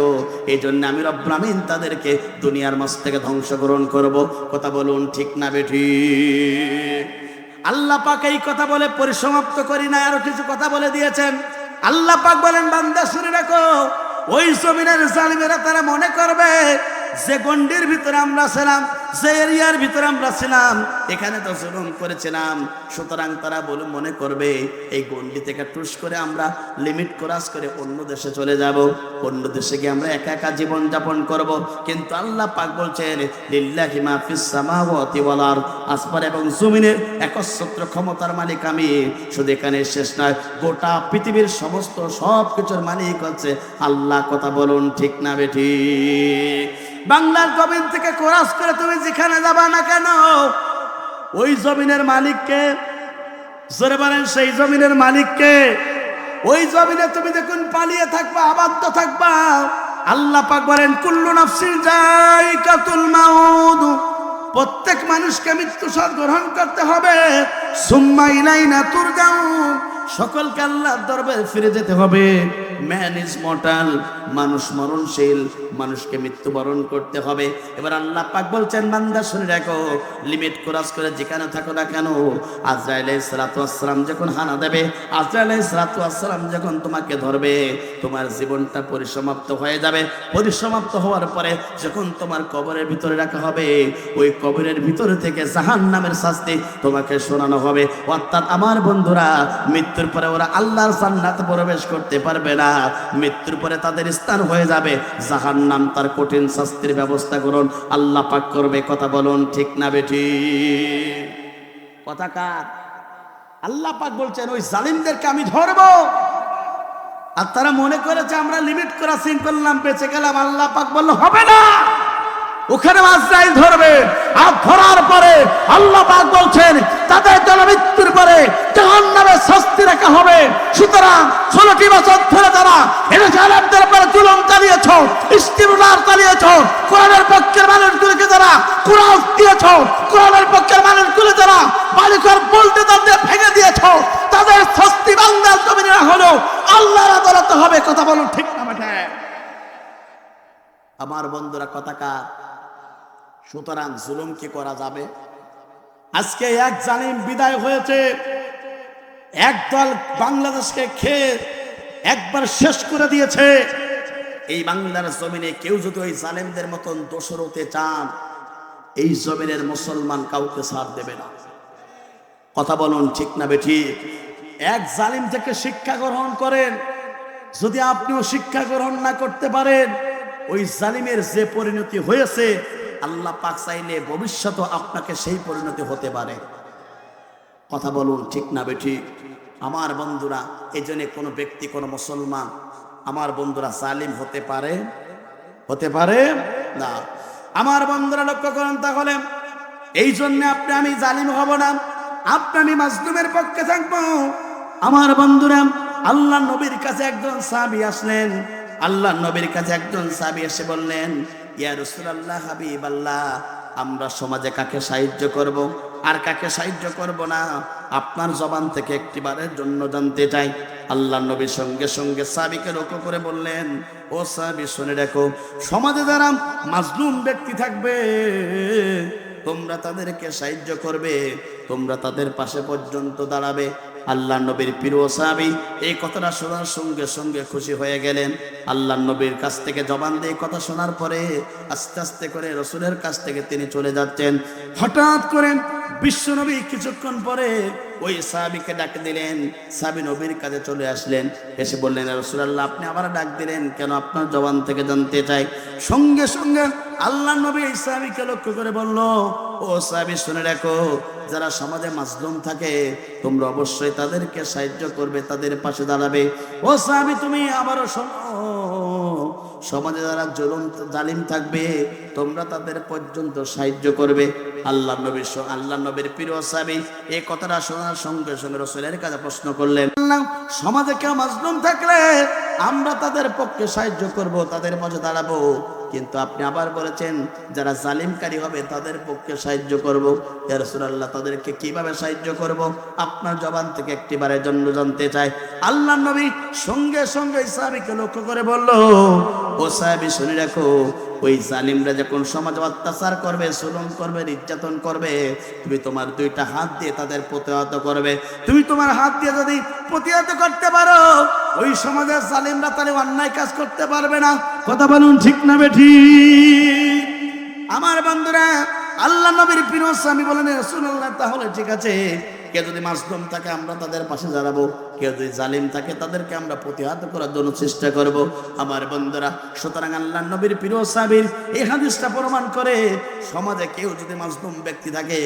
এই জন্য আমি রব্বুল আমিন তাদেরকে দুনিয়ার মাঝ থেকে ধ্বংস গ্রহণ করব। কথা বলুন ঠিক না বেঠিক? আল্লাহ পাক এই কথা বলে পরিসমাপ্ত করি না, আরো কিছু কথা বলে দিয়েছেন। আল্লাহ পাক বলেন, বান্দা শুনে রাখো, ওই জমিনের জালিমেরা তারা মনে করবে যে গন্ডির ভিতরে আমরা ছিলাম, যে এরিয়ার ভিতরে আমরা ছিলাম, এখানে তো জুলুম করেছিলাম, সুতরাং তারা মনে করবে এই গন্ডি থেকে টুস করে আমরা লিমিট ক্রস করে অন্য দেশে চলে যাব, অন্য দেশে গিয়ে আমরা একা একা জীবন যাপন করব। কিন্তু আল্লাহ পাক বলছেন, লিল্লাহি মা ফিস সামাওয়াতি ওয়াল আরদ, আসমান এবং জমিনের একচ্ছত্র ক্ষমতার মালিক আমি। শুধু এখানে শেষ নয়, গোটা পৃথিবীর সমস্ত সব কিছুর মালিক হচ্ছে আল্লাহ। কথা বলুন ঠিক না বেঠিক? বাংলার জমিন থেকে ক্রস করে তুমি যেখানে যাবা না কেন, ওই জমিনের মালিককে, জোরে বলেন সেই জমিনের মালিককে। ওই জমিনে তুমি যখন পালিয়ে থাকবা, আবদ্ধ থাকবা, আল্লাহ পাক বলেন, কুল্লু নাফসিন যায়িকাতুল মাউত, প্রত্যেক মানুষকে মৃত্যু স্বাদ গ্রহণ করতে হবে। সুম্মা ইলাইনা তুরজাউন, সকলকে আল্লাহর দরবারে ফিরে যেতে হবে। ম্যান ইজ মর্টাল, মানুষ মরণশীল, মানুষকে মৃত্যুবরণ করতে হবে। এবার আল্লাহ পাক বলছেন, বান্দা শুনে রাখো, লিমিট ক্রস করে যেখানে থাকো না কেন, আজরাইল আলাইহিস সালাতু ওয়াস সালাম যখন হানা দেবে, আজরাইল আলাইহিস সালাতু ওয়াস সালাম যখন তোমাকে ধরবে, তোমার জীবনটা পরিসমাপ্ত হয়ে যাবে। পরিসমাপ্ত হওয়ার পরে যখন তোমার কবরের ভিতরে রাখা হবে, ওই কবরের ভিতরে থেকে জাহান্নামের শাস্তি তোমাকে শোনানো হবে। অর্থাৎ আমার বন্ধুরা, মৃত্যুর পরে ওরা আল্লাহর জান্নাতে প্রবেশ করতে পারবে না, মৃত্যুর পরে তাদের স্থান হয়ে যাবে জাহান্নাম। তার কঠিন শাস্তির ব্যবস্থা করুন আল্লাহ পাক করবে। কথা বলুন ঠিক না বেঠিক? কথা কার? আল্লাহ পাক বলছেন, ওই জালিমদেরকে আমি ধরবো। আর তারা মনে করেছে আমরা লিমিট ক্রসিং করলাম, বেঁচে গেলাম। আল্লাহ পাক বলল, হবে না, ওখানে আজরাইল ধরবে। আর ধরার পরে আল্লাহ পাক বলছেন, তাদের জন্য মৃত্যুর পরে জাহান্নামের শাস্তি রাখা হবে। সুতরাং 16টি বছর ধরে তারা এরশালামদের উপরে জুলুম চালিয়েছ, ইস্তিমরার চালিয়েছ, কোরআনের পক্ষের মানুষগুলোকে যারা কুরাস দিয়েছ, কোরআনের পক্ষের মানুষগুলো যারা বালিকার বলতে তাদের ভেঙে দিয়েছ, তাদের শাস্তি বাংলার জমিনে না হলো আল্লাহর আদালতে হবে। কথা বলুন ঠিক না বেঠিক? আমার বন্ধুরা, কথা কার? সুতরাং জুলুম কি করা যাবে? আজকে এক জালিম বিদায় হয়েছে, একদল বাংলাদেশকে খেয়ে একবার শেষ করে দিয়েছে। এই বাংলার জমিনে কেউ যদি ওই জালিমদের মতন দোষর হতে চান, এই জমিনের মুসলমান কাউকে ছাড় দেবে না। কথা বলুন ঠিক না বেঠিক? এক জালিম থেকে শিক্ষা গ্রহণ করেন। যদি আপনিও শিক্ষা গ্রহণ না করতে পারেন, ওই জালিমের যে পরিণতি হয়েছে, আল্লাহ পাক চাইলে ভবিষ্যতে আপনাকে সেই পরিণতি হতে পারে। কথা বলুন ঠিক না বেঠিক? আমার বন্ধুরা, এই জন্য কোনো ব্যক্তি, কোনো মুসলমান, আমার বন্ধুরা, জালিম হতে পারে না। আমার বন্ধুরা লক্ষ্য করুন, তাহলে এই জন্য আমি জালিম হব না, আমি মাজলুমের পক্ষে থাকবো। আমার বন্ধুরা, আল্লাহ নবীর কাছে একজন সাহাবী আসলেন। আল্লাহ নবীর কাছে একজন সাহাবী এসে বললেন, ইয়া রাসূলুল্লাহ, হাবিবাল্লাহ, আমরা সমাজে কাকে সাহায্য করব আর কাকে সাহায্য করব না, আপনার জবান থেকে একটিবারের জন্য জানতে চাই। আল্লাহ নবী সঙ্গে সঙ্গে সাহাবীকে লক্ষ্য করে বললেন, ও সাহাবী, শুনে রাখো, সমাজে যারা মাজলুম ব্যক্তি থাকবে, তোমরা তাদেরকে সাহায্য করবে, তোমরা তাদের পাশে পর্যন্ত দাঁড়াবে। আল্লাহ নবীর প্রিয় সাহাবী এই কথাটা শোনার সঙ্গে সঙ্গে খুশি হয়ে গেলেন। আল্লাহ নবীর কাছ থেকে জবান দিয়ে কথা শোনার পরে আস্তে আস্তে করে রসুলের কাছ থেকে তিনি চলে যাচ্ছেন। হঠাৎ করে বিশ্বনবী কিছুক্ষণ পরে ওই সাহাবীকে ডাক দিলেন। সাহাবী নবীর কাছে চলে আসলেন, এসে বললেন, ইয়া রাসূলুল্লাহ, আপনি আবার ডাক দিলেন কেন? আপনার জবান থেকে জানতে চাই। সঙ্গে সঙ্গে আল্লাহর নবী এই সাহাবীকে লক্ষ্য করে বলল, ও সাহাবী, শুনে রাখো, যারা সমাজে মাজলুম থাকে তোমরা অবশ্যই তাদেরকে সাহায্য করবে, তাদের পাশে দাঁড়াবে। ও সাহাবী, তুমি আবারও শোনো, সমাজে যারা জালিম থাকবে তোমরা তাদের পর্যন্ত সাহায্য করবে। আল্লাহ নবীর প্রিয় সাহাবী এই কথাটা শোনার সঙ্গে সঙ্গে রাসূলের কাছে প্রশ্ন করলেন, সমাজে কেউ মাজলুম থাকলে আমরা তাদের পক্ষে সাহায্য করব, তাদের পাশে দাঁড়াবো, কিন্তু আপনি আবার বলেছেন যারা জালিমকারী হবে তাদের পক্ষে সাহায্য করব। ইয়া রাসূলুল্লাহ, তাদেরকে কিভাবে সাহায্য করব? আপনার জবান থেকে একটিবারের জন্য জানতে চাই। আল্লাহর নবী সঙ্গে সঙ্গে সাহাবীকে লক্ষ্য করে বলল, ও সাহাবী, শুনে রাখো, ওই জালিমরা যখন সমাজে অত্যাচার করবে, জুলুম করবে, নির্যাতন করবে, তুমি তোমার দুইটা হাত দিয়ে তাদের প্রতিহত করবে। তুমি তোমার হাত দিয়ে যদি প্রতিহত করতে পারো, ওই সমাজের জালিমরা তাহলে অন্যায় কাজ করতে পারবে না। কথা বলুন, ঠিক না বেঠিক? আমার বন্ধুরা, আল্লাহ নবীর প্রিয় স্বামী বলেন, রাসূলুল্লাহ, তাহলে ঠিক আছে, কেউ যদি মাজলুম থাকে আমরা তাদের পাশে দাঁড়াবো, কেউ যদি জালিম থাকে তাদেরকে আমরা প্রতিহত করার জন্য চেষ্টা করব। আমার বন্ধুরা, সুতরাং আল্লাহ নবীর প্রিয় সাহাবীর এই হাদিসটা প্রমাণ করে সমাজে কেউ যদি মাজলুম ব্যক্তি থাকে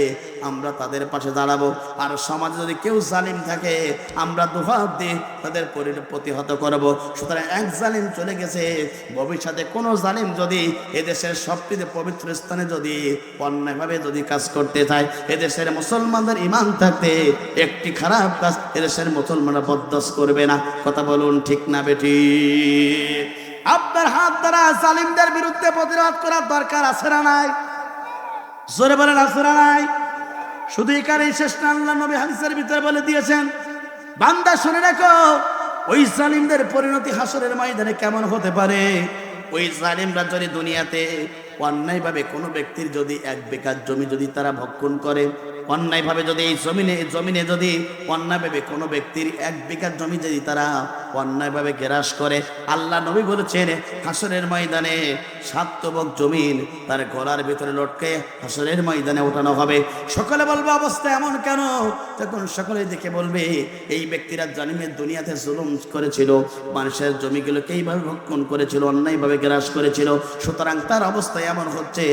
আমরা তাদের পাশে দাঁড়াবো, আর সমাজে যদি কেউ জালিম থাকে আমরা দুহাত দিয়ে তাদের প্রতিহত করব। সুতরাং এক জালিম চলে গেছে, ভবিষ্যতে কোনো জালিম যদি এদেশের সবচেয়ে পবিত্র স্থানে যদি অন্যায়ভাবে যদি কাজ করতে চায়, এদেশের মুসলমানদের ঈমান থাকতে একটি খারাপ কাজ এদেশের মুসলমানরা বরদাস্ত করবে না। কথা বলুন, ঠিক না বেঠিক? আপনার হাত দ্বারা জালিমদের বিরুদ্ধে প্রতিরোধ করার দরকার আছে না নাই? জোরে বলেন, আছে না নাই? শুধু এখানেই শেষ না, আল্লাহ নবী হাদিসের ভিতরে বলে দিয়েছেন, বান্দা শুনে রাখো, ওই জালিমদের পরিণতি হাসরের ময়দানে কেমন হতে পারে। ওই জালিমরা যদি দুনিয়াতে অন্যায়ভাবে কোনো ব্যক্তির যদি 1 বিঘা জমি যদি তারা ভক্ষণ করে, অন্যায়ভাবে যদি এই জমিনে যদি অন্যায়ভাবে কোনো ব্যক্তির 1 বিঘা জমি যদি তারা অন্যায়ভাবে গ্রাস করে, আল্লাহ নবী বলেছেন হাসরের ময়দানে 7 তবক জমিন তার গলার ভিতরে লটকে হাসরের ময়দানে ওঠানো হবে। সকলে বলবে, অবস্থা এমন কেন? তখন সকলে দেখে বলবে, এই ব্যক্তিরা জালিমের দুনিয়াতে জুলুম করেছিল, মানুষের জমিগুলোকে এইভাবে ভক্ষণ করেছিল, অন্যায়ভাবে গ্রাস করেছিল, সুতরাং তার অবস্থা এমন হচ্ছে।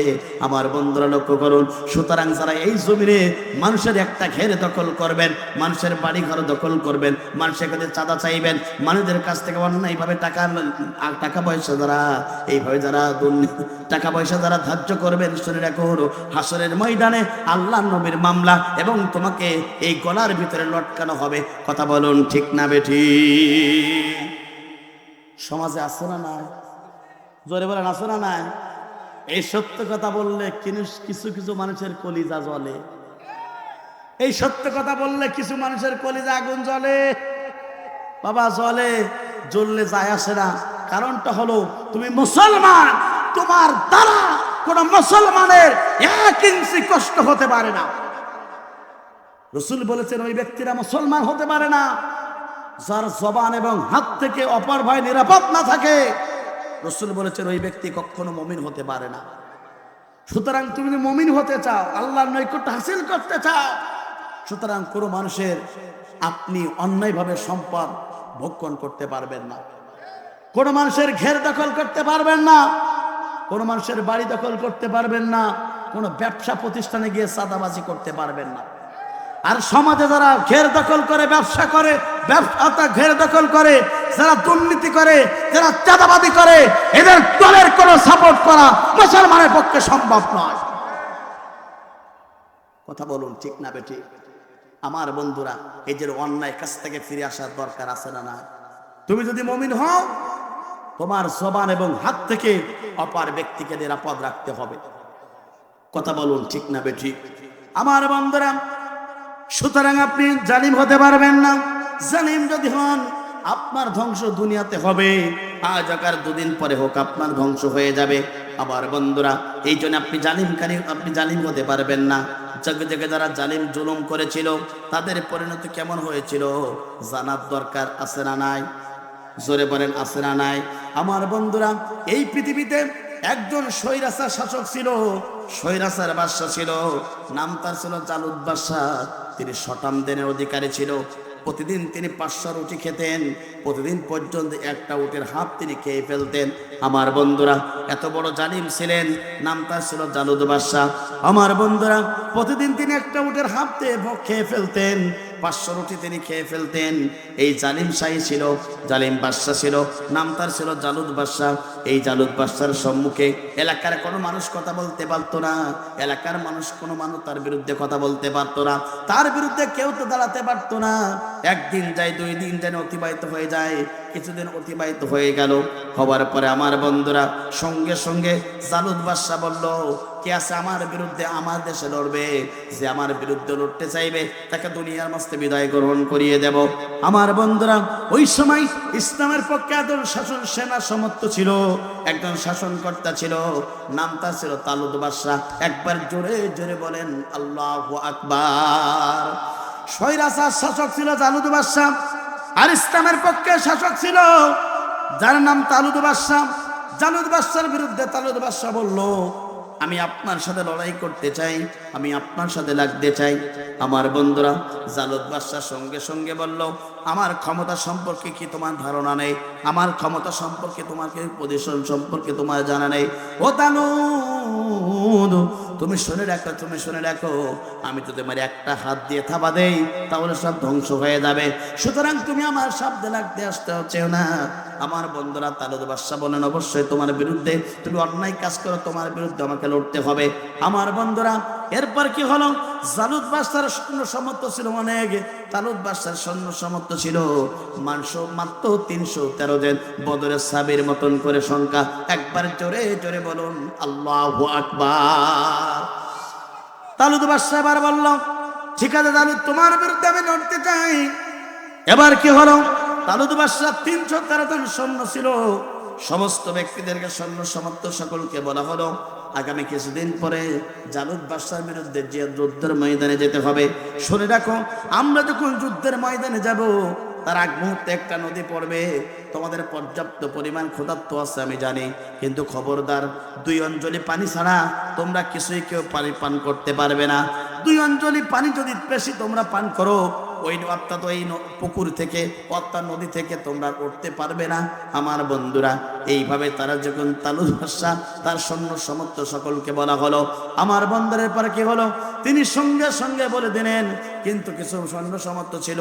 আমার বন্ধুরা লক্ষ্য করুন, সুতরাং যারা এই জমিনে মানুষের একটা ঘের দখল করবেন, মানুষের বাড়ি ঘর দখল করবেন, মানুষের কাছে চাঁদা চাইবেন, মানুষদের কাছ থেকে অন্যায়ভাবে টাকা পয়সা যারা এইভাবে যারা টাকা পয়সা যারা ধার্য করবেন, শুনে রাখো, হাসরের ময়দানে আল্লাহ নবীর মামলা এবং তোমাকে এই গলার ভিতরে লটকানো হবে। কথা বলুন, ঠিক না বেঠিক? সমাজে আছে না নাই? জোরে বলেন, আছে না নাই? এই সত্য কথা বললে কিছু কিছু মানুষের কলিজা জ্বলে। এই সত্য কথা বললে কিছু মানুষের কলিজা আগুন জ্বলে। বাবা, জ্বললে যায় আসে না। কারণটা হলো তুমি মুসলমান, তোমার দ্বারা কোন মুসলমানের 1 ইঞ্চি কষ্ট হতে পারে না। রাসূল বলেছেন ওই ব্যক্তিরা মুসলমান হতে পারে না যার জবান এবং হাত থেকে অপর ভাই নিরাপদ না থাকে। রাসূল বলেছেন ওই ব্যক্তি কখনো মুমিন হতে পারে না। সুতরাং তুমি যদি মুমিন হতে চাও, আল্লাহর নৈকট্য হাসিল করতে চাও, সুতরাং কোনো মানুষের আপনি অন্যায়ভাবে সম্পদ ভক্ষণ করতে পারবেন না, কোনো মানুষের ঘের দখল করতে পারবেন না, কোনো মানুষের বাড়ি দখল করতে পারবেন না, কোনো ব্যবসা প্রতিষ্ঠানে গিয়ে চাঁদাবাজি করতে পারবেন না। আর সমাজে যারা ঘের দখল করে ব্যবসা করে, ঘের দখল করে, যারা দুর্নীতি করে, যারা চাঁদাবাজি করে, এদের দলের কোনো সাপোর্ট করা মুসলমানের পক্ষে সম্ভব নয়। কথা বলুন, ঠিক না বেঠিক? আমার বন্ধুরা, এই যে অন্যায় কাছ থেকে ফিরে আসার দরকার আছে না? তুমি যদি মুমিন হও, তোমার জবান এবং হাত থেকে অপর ব্যক্তিকে নিরাপদ রাখতে হবে। কথা বলুন, ঠিক না বেঠিক? আমার বন্ধুরা, সুতরাং আপনি জালিম হতে পারবেন না। জালিম যদি হন, আপনার ধ্বংস দুনিয়াতে হবে, আজ আকার 2 দিন পরে হোক আপনার ধ্বংস হয়ে যাবে। আবার বন্ধুরা, এই জন্য আপনি জালিম হতে পারবেন না। জায়গায় জায়গায় যারা জালিম জুলুম করেছিল তাদের পরিণতি কেমন হয়েছিল জানার দরকার আছে না নাই? জোরে বলেন, আছে না নাই? আমার বন্ধুরা, এই পৃথিবীতে একজন স্বৈরাচার শাসক ছিল, স্বৈরাচার বাদশা ছিল, নাম তার ছিল জালুদ বাদশা। তিনি শটাম দিনের অধিকারী ছিল। প্রতিদিন তিনি 500 রুটি খেতেন, প্রতিদিন পর্যন্ত একটা উটের হাফ তিনি খেয়ে ফেলতেন। আমার বন্ধুরা, এত বড় জালিম ছিলেন, নাম তার ছিল জালুদ বাদশা। আমার বন্ধুরা, প্রতিদিন তিনি একটা উটের হাফ খেয়ে ফেলতেন, 500 রুটি তিনি খেয়ে ফেলতেন। এই জালিম শাহী ছিল, জালিম বাদশা ছিল, নাম তার ছিল জালুদ বাদশা। এই জালুদ বাদশার সম্মুখে এলাকার কোনো মানুষ কথা বলতে পারতো না, এলাকার কোনো মানুষ তার বিরুদ্ধে কথা বলতে পারতো না, তার বিরুদ্ধে কেউ তো দাঁড়াতে পারতো না। একদিন যায়, 2 দিন যেন অতিবাহিত হয়ে যায়, কিছুদিন অতিবাহিত হয়ে গেল। হবার পরে আমার বন্ধুরা, সঙ্গে সঙ্গে জালুদ বাদশা বলল, কে আছে আমার বিরুদ্ধে, আমার দেশে লড়বে? যে আমার বিরুদ্ধে লড়তে চাইবে তাকে দুনিয়ার মস্তে বিদায় গ্রহণ করিয়ে দেব। আমার বন্ধুরা, ওই সময় ইসলামের পক্ষে আদল শাসন সেনা সমর্থ ছিল, একজন শাসনকর্তা ছিল, নাম তার ছিল জালুদ বাদশা। একবার জোরে জোরে বলেন আল্লাহু আকবার। স্বৈরাচার শাসক ছিল জালুদ বাদশা, আর ইসলামের পক্ষে শাসক ছিল যার নাম জালুদ বাদশা। জালুদ বাদশার বিরুদ্ধে জালুদ বাদশা বলল, আমি আপনার সাথে লড়াই করতে চাই, আমি আপনার সাথে লাগতে চাই। আমার বন্ধুরা, জালুদ বাদশা সঙ্গে সঙ্গে বলল, আমার ক্ষমতা সম্পর্কে কি তোমার ধারণা নেই? আমার ক্ষমতা সম্পর্কে, তোমার পজিশন সম্পর্কে তোমার জানা নেই? ও জালুদ, তুমি শুনে রাখো, তুমি শুনে রাখো, আমি তো তোমার একটা হাত দিয়ে থাবা দেই তাহলে সব ধ্বংস হয়ে যাবে, সুতরাং তুমি আমার শব্দে লাগতে আসতে হচ্ছে না। আমার বন্ধুরা, জালুদ বাদশা বলেন, অবশ্যই তোমার বিরুদ্ধে, তুমি অন্যায় কাজ করো, তোমার বিরুদ্ধে আমাকে লড়তে হবে। আমার বন্ধুরা, এরপর কি হলো? জালুদ বাদশার সৈন্য সামর্থ্য ছিল অনেক, জালুদ বাদশার সৈন্য সামর্থ্য ছিল মাত্র 313 জন, বদরের সাবির মতন করে সংখ্যা। একবার জোরে জোরে বলুন আল্লাহু আকবার। জালুদ বাদশা এবার বলল, ঠিক আছে জালুদ, তোমার বিরুদ্ধে আমি লড়তে চাই। এবার কি হলো? জালুদ বাদশা 313 জন সৈন্য ছিল, সমস্ত ব্যক্তিদেরকে সৈন্য সামর্থ্য সকলকে বলা হলো, আগামী কিছুদিন পরে জালুদ বাদশার বিরুদ্ধে যে যুদ্ধের ময়দানে যেতে হবে। শুনে রাখো, আমরা যখন যুদ্ধের ময়দানে যাব, তার আগ মুহূর্তে একটা নদী পড়বে, তোমাদের পর্যাপ্ত পরিমাণ ক্ষুধার্ত আছে আমি জানি, কিন্তু খবরদার 2 অঞ্জলি পানি ছাড়া তোমরা কিছুই কেউ পানি পান করতে পারবে না। 2 অঞ্জলি পানি যদি বেশি তোমরা পান করো, ওই অর্থাৎ ওই পুকুর থেকে, অর্থাৎ নদী থেকে তোমরা উঠতে পারবে না। আমার বন্ধুরা, এইভাবে তারা যখন জালুদ বাদশা তার সৈন্য সামর্থ্য সকলকে বলা হলো, আমার বন্দরের পরে কি হলো? তিনি সঙ্গে সঙ্গে বলে দিলেন, কিন্তু কিছু সৈন্য সামর্থ্য ছিল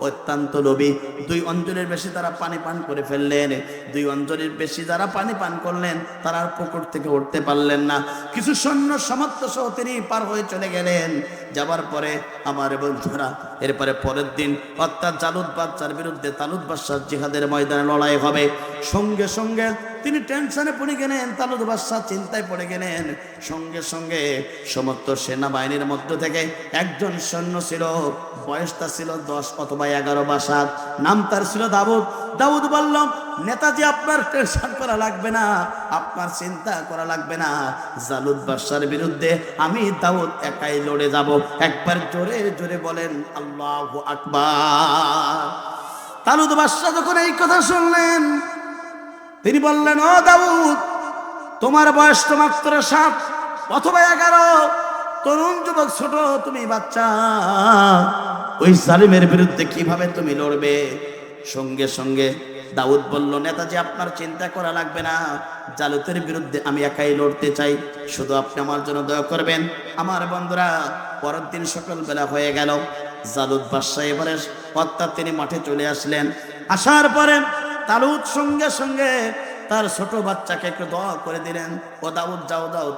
অত্যন্ত লোভী, 2 অঞ্জলির বেশি তারা পানি পান করে ফেললেন। 2 অঞ্জলির বেশি যারা পানি পান করলেন, তারা আর পুকুর থেকে উঠতে পারলেন না। কিছু সৈন্য সামর্থ্য সহ তিনি পার হয়ে চলে গেলেন। যাবার পরে আমার বন্ধুরা, এরপরে পরের দিন অর্থাৎ জালুদ বাদশার বিরুদ্ধে জালুদ বাদশার জিহাদের ময়দানে লড়াই হবে। সঙ্গে সঙ্গে তিনি টেনশনে পড়ে গেলেন, জালুদ বাদশা চিন্তায় পড়ে গেলেন। সঙ্গে সঙ্গে সমস্ত সেনাবাহিনীর মধ্য থেকে একজন সৈন্য ছিল, বয়সটা ছিল 10 অথবা 11 বছর, নাম তার ছিল দাউদ। দাউদ বলল, নেতাজি, আপনার টেনশন করা লাগবে না, আপনার চিন্তা করা লাগবে না, জালুদ বাদশার বিরুদ্ধে আমি দাউদ একাই লড়ে যাব। একবার জোরে জোরে বলেন আল্লাহু আকবার। জালুদ বাদশা যখন এই কথা শুনলেন, তিনি বললেন, ও দাউদ, তোমার বয়স তো মাত্র 7 অথবা 11, তরুণ যুবক, ছোট তুমি বাচ্চা, ওই জালিমের বিরুদ্ধে কিভাবে তুমি লড়বে? সঙ্গে সঙ্গে দাউদ বলল, নেতাজি, আপনার চিন্তা করা লাগবে না, জালুতের বিরুদ্ধে আমি একাই লড়তে চাই, শুধু আপনি আমার জন্য দয়া করবেন। আমার বন্ধুরা, পরের দিন সকালবেলা হয়ে গেল, জালুদ বাদশা এবারে অর্থাৎ তিনি মাঠে চলে আসলেন। আসার পরে জালুদ সঙ্গে সঙ্গে তার ছোট বাচ্চাকে একটু দোয়া করে দিলেন, ও দাউদ, যাও যাও,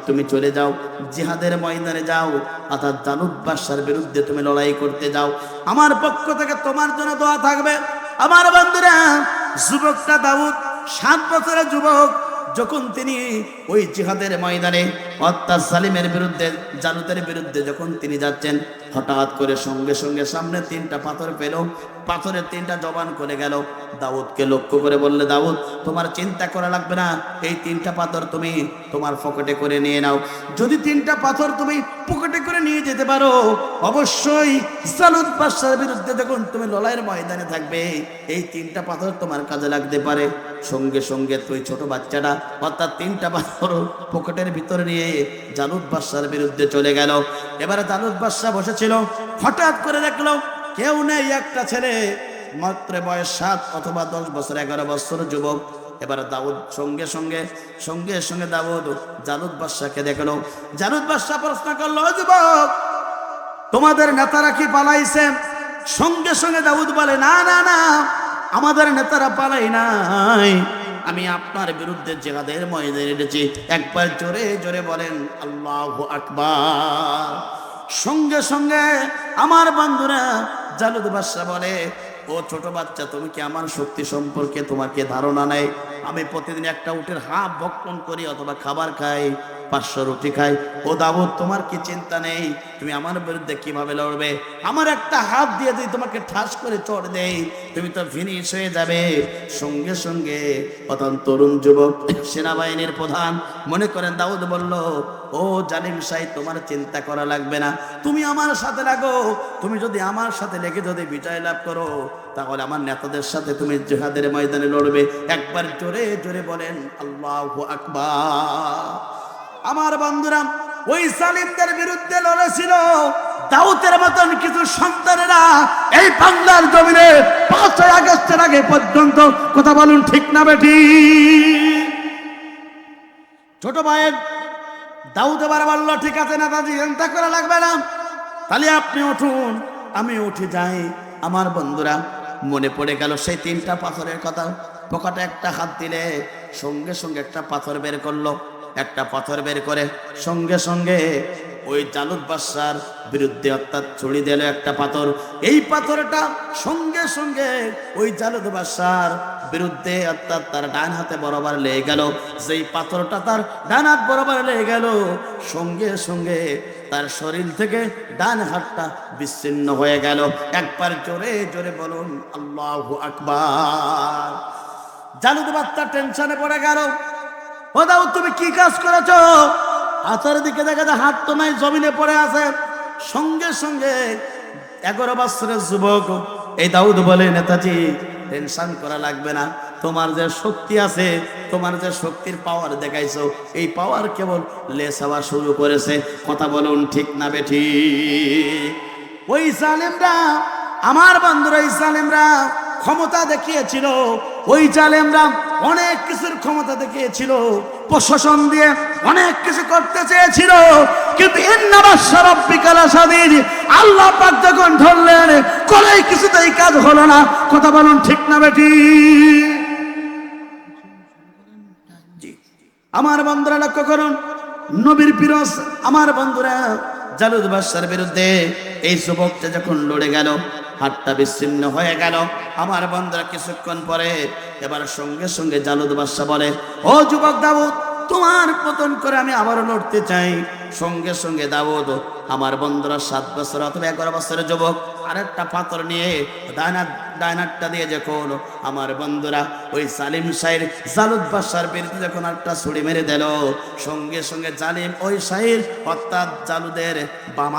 তুমি চলে যাও, জিহাদের ময়দানে যাও, অর্থাৎ জালুদ বাদশার বিরুদ্ধে তুমি লড়াই করতে যাও, আমার পক্ষ থেকে তোমার জন্য দোয়া থাকবে। আমার বন্ধুরা, যুবকটা দাউদ 7 বছরের যুবক, যখন তিনি ওই জিহাদের ময়দানে অর্থাৎ জালিমের বিরুদ্ধে, জালুতের বিরুদ্ধে যখন তিনি যাচ্ছেন, হঠাৎ করে সঙ্গে সঙ্গে সামনে 3টা পাথর পেল, পাথরের 3টা জবান করে গেল। দাউদকে লক্ষ্য করে বললে, দাউদ, তোমার চিন্তা করা লাগবে না, এই 3টা পাথর তুমি তোমার পকেটে করে নিয়ে নাও। যদি 3টা পাথর তুমি পকেটে করে নিয়ে যেতে পারো, অবশ্যই জালুদ বাদশার বিরুদ্ধে যখন তুমি লড়াইয়ের ময়দানে থাকবে, এই 3টা পাথর তোমার কাজে লাগতে পারে। সঙ্গে সঙ্গে তুই ছোট বাচ্চাটা অর্থাৎ 3টা পাথর পকেটের ভিতরে নিয়ে জালুদ বাদশার বিরুদ্ধে চলে গেল। এবারে জালুদ বাদশা বসেছিল, হঠাৎ করে দেখলো কেউ নেই, একটা ছেলে মাত্র বয়স 7 অথবা 10 বছর, 11 বছর যুবক। এবারে দাউদ সঙ্গে সঙ্গে দাউদ জালুদ বাদশাকে দেখলো। জালুদ বাদশা প্রশ্ন করলো, যুবক তোমাদের নেতারা কি পালাইছে? সঙ্গে সঙ্গে দাউদ বলে, না না না, আমাদের নেতারা পালাই নাই, আমি আপনার বিরুদ্ধে জিহাদের ময়দানে এনেছি। একবার জোরে জোরে বলেন আল্লাহু আকবার। সঙ্গে সঙ্গে আমার বন্ধুরা জালুদ বাদশা বলে, ও ছোট বাচ্চা, তুমি কি আমার শক্তি সম্পর্কে তোমার কি ধারণা নেই? আমি প্রতিদিন একটা উটের হাফ ভক্ষণ করি অথবা খাবার খাই, 500 রুটি খাই। ও দাউদ, তোমার কি চিন্তা নেই? তুমি আমার বিরুদ্ধে কিভাবে লড়বে? আমার একটা হাত দিয়ে যদি তোমাকে ঠাস করে চড় দেই, তুমি তো ফিনিশ হয়ে যাবে। সঙ্গে সঙ্গে প্রধান তরুণ যুবক সেনাবাহিনীর প্রধান মনে করেন দাউদ বলল, ও জালিম সাহেব, তোমার চিন্তা করা লাগবে না, তুমি আমার সাথে লাগো। তুমি যদি আমার সাথে লেগে যদি বিজয় লাভ করো, তাহলে আমার নেতাদের সাথে তুমি জিহাদের ময়দানে লড়বে। একবার জোরে জোরে বলেন আল্লাহু আকবার। আমার বন্ধুরা ওই জালিমদের বিরুদ্ধে লড়েছিল দাউদের মতন কিছু সন্তানেরা এই বাংলার জমিনে 5ই আগস্টের আগে পর্যন্ত। কথা বলুন ঠিক না বেঠি? ছোট ভাইয়ের দাউদ এবার বলল, ঠিক আছে নেতাজি, চিন্তা করা লাগবে না, তাহলে আপনি উঠুন, আমি উঠে যাই। আমার বন্ধুরা মনে পড়ে গেল সেই 3টা পাথরের কথা। পকেটে একটা হাত দিলে সঙ্গে সঙ্গে একটা পাথর বের করলো। একটা পাথর বের করে সঙ্গে সঙ্গে ওই জালুদ বাদশার বিরুদ্ধে অর্থাৎ ছুড়ি দিল একটা পাথর। এই পাথরটা সঙ্গে সঙ্গে ওই জালুদ বাদশার বিরুদ্ধে অর্থাৎ তার ডান হাতে বরাবর লেগে গেল। যেই পাথরটা তার ডান হাত বরাবর লেগে গেল, সঙ্গে সঙ্গে তার শরীর থেকে ডান হাতটা বিচ্ছিন্ন হয়ে গেল। একবার জোরে জোরে বলুন আল্লাহু আকবার। জালুদ বাদশা টেনশনে পড়ে গেল, ও দাউদ, তুমি কি কাজ করেছো? হাতের দিকে দেখা যায় হাত তো নাই, জমিনে পড়ে আছে। সঙ্গে সঙ্গে 11 বছরের যুবক এই দাউদ বলে, নেতাজি টেনশন করা লাগবে না, তোমার যে শক্তি আছে, তোমার যে শক্তির পাওয়ার দেখাইছো, এই পাওয়ার কেবল লেস হওয়া শুরু করেছে। কথা বলুন ঠিক না বেঠি? ওই জালেমরা, আমার বন্ধুরা, এই জালেমরা ক্ষমতা দেখিয়েছিল। ওই জালেমরা অনেক কিছুর ক্ষমতা দেখিয়েছিল, প্রশাসন দিয়ে অনেক কিছু করতে চেয়েছিল, কিন্তু আল্লাহ পাক যখন ধরলেন, কোনো কিছুতেই কাজ হলো না। কথা বলুন ঠিক না বেটি? আমার বন্ধুরা লক্ষ্য করুন, নবীর পিরস আমার বন্ধুরা জালুদ বাদশার বিরুদ্ধে এই যুবকটা যখন লড়ে গেল, হাতটা বিচ্ছিন্ন হয়ে গেল। আমার বন্ধুরা কিছুক্ষণ পরে এবার সঙ্গে সঙ্গে জালুদ বাদশা বলে, ও যুবক দাউদ, তোমার পতন করে আমি আবারও লড়তে চাই। সঙ্গে সঙ্গে দাউদ আমার বন্ধুরা 7 বছর অথবা 11 বছরের যুবক আরেকটা পাথর নিয়ে ডাইনারটা দিয়ে যখন আমার বন্ধুরা ওই সালিম শাহের জালুদ বাদশার বিরুদ্ধে যখন একটা ছুরি মেরে দিল, সঙ্গে সঙ্গে জালিম ওই শাহের অর্থাৎ জালুদের বাম